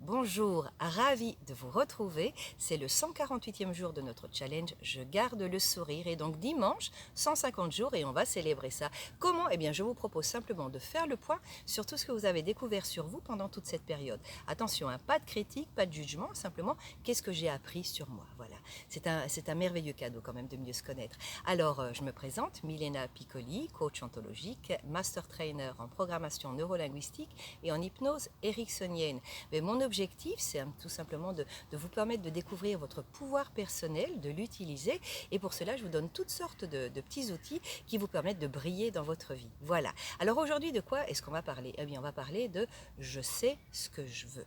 Bonjour, ravi de vous retrouver. C'est le 148e jour de notre challenge Je garde le sourire et donc dimanche, 150 jours et on va célébrer ça. Comment? Eh bien, je vous propose simplement de faire le point sur tout ce que vous avez découvert sur vous pendant toute cette période. Attention, hein, pas de critique, pas de jugement, simplement qu'est-ce que j'ai appris sur moi. Voilà, c'est un merveilleux cadeau quand même de mieux se connaître. Alors, je me présente, Milena Piccoli, coach ontologique, master trainer en programmation neurolinguistique et en hypnose ericksonienne. Mais mon objectif, c'est tout simplement de vous permettre de découvrir votre pouvoir personnel, de l'utiliser. Et pour cela, je vous donne toutes sortes de petits outils qui vous permettent de briller dans votre vie. Voilà. Alors aujourd'hui, de quoi est-ce qu'on va parler? Eh bien, on va parler de « je sais ce que je veux ».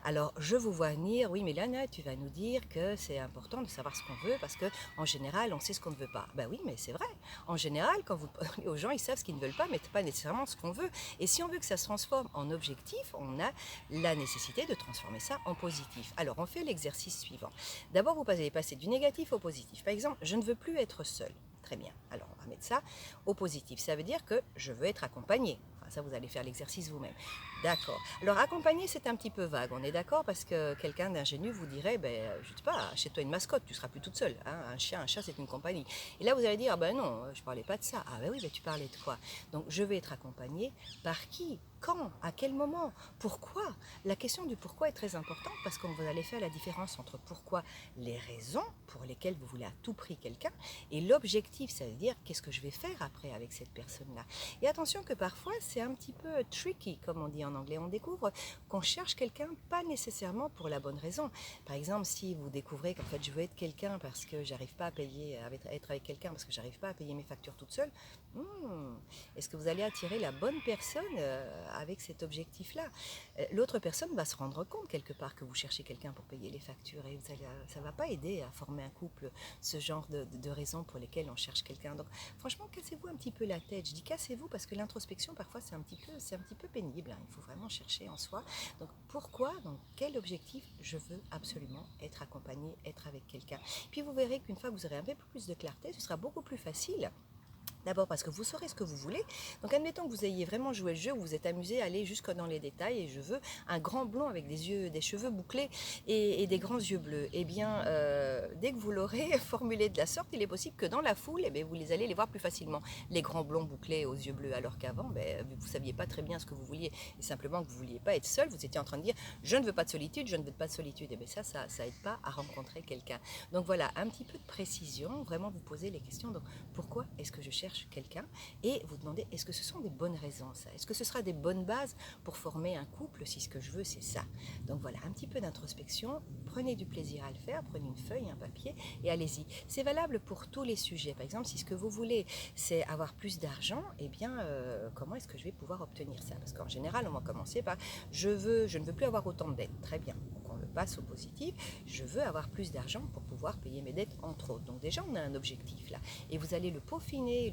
Alors, je vous vois venir, oui, mais Lana, tu vas nous dire que c'est important de savoir ce qu'on veut parce qu'en général, on sait ce qu'on ne veut pas. Ben oui, mais c'est vrai. En général, quand vous parlez aux gens, ils savent ce qu'ils ne veulent pas, mais pas nécessairement ce qu'on veut. Et si on veut que ça se transforme en objectif, on a la nécessité de transformer ça en positif. Alors, on fait l'exercice suivant. D'abord, vous allez passer du négatif au positif. Par exemple, je ne veux plus être seule. Très bien. Alors, on va mettre ça au positif. Ça veut dire que je veux être accompagnée. Enfin, ça, vous allez faire l'exercice vous-même. D'accord. Alors, accompagner, c'est un petit peu vague. On est d'accord parce que quelqu'un d'ingénu vous dirait, ben, je ne sais pas, achète-toi une mascotte, tu ne seras plus toute seule. Hein. Un chien, un chat, c'est une compagnie. Et là, vous allez dire, ah ben non, je ne parlais pas de ça. Ah ben oui, ben tu parlais de quoi? Donc, je vais être accompagnée par qui? Quand? À quel moment? Pourquoi? La question du pourquoi est très importante parce que vous allez faire la différence entre pourquoi, les raisons pour lesquelles vous voulez à tout prix quelqu'un, et l'objectif, ça veut dire qu'est-ce que je vais faire après avec cette personne-là. Et attention que parfois c'est un petit peu tricky, comme on dit en anglais. On découvre qu'on cherche quelqu'un pas nécessairement pour la bonne raison. Par exemple, si vous découvrez qu'en fait je veux être quelqu'un parce que j'arrive pas à payer, être avec quelqu'un parce que j'arrive pas à payer mes factures toute seule, est-ce que vous allez attirer la bonne personne avec cet objectif-là? L'autre personne va se rendre compte quelque part que vous cherchez quelqu'un pour payer les factures et ça ne va pas aider à former un couple, ce genre de raisons pour lesquelles on cherche quelqu'un. Donc franchement, cassez-vous un petit peu la tête. Je dis cassez-vous parce que l'introspection parfois c'est un petit peu pénible, hein. Il faut vraiment chercher en soi. Donc pourquoi, donc quel objectif je veux absolument être accompagné, être avec quelqu'un. Puis vous verrez qu'une fois que vous aurez un peu plus de clarté, ce sera beaucoup plus facile. D'abord parce que vous saurez ce que vous voulez. Donc admettons que vous ayez vraiment joué le jeu, vous vous êtes amusé à aller jusque dans les détails et je veux un grand blond avec des cheveux bouclés et des grands yeux bleus. Eh bien, dès que vous l'aurez formulé de la sorte, il est possible que dans la foule, vous allez les voir plus facilement. Les grands blonds bouclés aux yeux bleus, alors qu'avant, vous ne saviez pas très bien ce que vous vouliez et simplement que vous ne vouliez pas être seul, vous étiez en train de dire je ne veux pas de solitude, je ne veux pas de solitude. Et bien ça aide pas à rencontrer quelqu'un. Donc voilà, un petit peu de précision, vraiment vous posez les questions. Donc pourquoi est-ce que je cherche quelqu'un et vous demandez est-ce que ce sont des bonnes raisons, ça? Est-ce que ce sera des bonnes bases pour former un couple si ce que je veux c'est ça? Donc voilà, un petit peu d'introspection, prenez du plaisir à le faire, prenez une feuille, un papier et allez-y. C'est valable pour tous les sujets. Par exemple, si ce que vous voulez c'est avoir plus d'argent, eh bien comment est-ce que je vais pouvoir obtenir ça? Parce qu'en général on va commencer par je ne veux plus avoir autant de dettes. Très bien, donc on le passe au positif, je veux avoir plus d'argent pour pouvoir payer mes dettes entre autres. Donc déjà on a un objectif là et vous allez le peaufiner,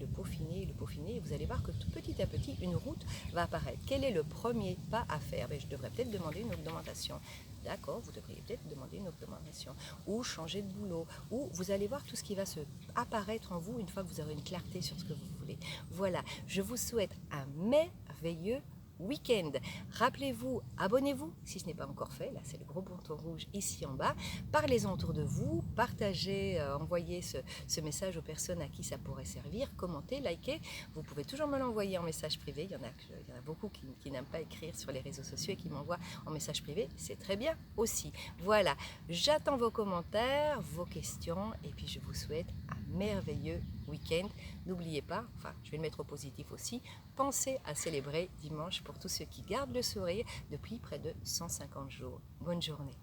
et vous allez voir que petit à petit, une route va apparaître. Quel est le premier pas à faire? Je devrais peut-être demander une augmentation. D'accord, vous devriez peut-être demander une augmentation ou changer de boulot, ou vous allez voir tout ce qui va se apparaître en vous une fois que vous aurez une clarté sur ce que vous voulez. Voilà, je vous souhaite un merveilleux week-end. Rappelez-vous, abonnez-vous si ce n'est pas encore fait, là c'est le gros bouton rouge ici en bas, parlez-en autour de vous, partagez, envoyez ce message aux personnes à qui ça pourrait servir, commentez, likez, vous pouvez toujours me l'envoyer en message privé, il y en a beaucoup qui n'aiment pas écrire sur les réseaux sociaux et qui m'envoient en message privé, c'est très bien aussi. Voilà, j'attends vos commentaires, vos questions et puis je vous souhaite un merveilleux week-end. N'oubliez pas, enfin je vais le mettre au positif aussi, pensez à célébrer dimanche pour tous ceux qui gardent le sourire depuis près de 150 jours. Bonne journée.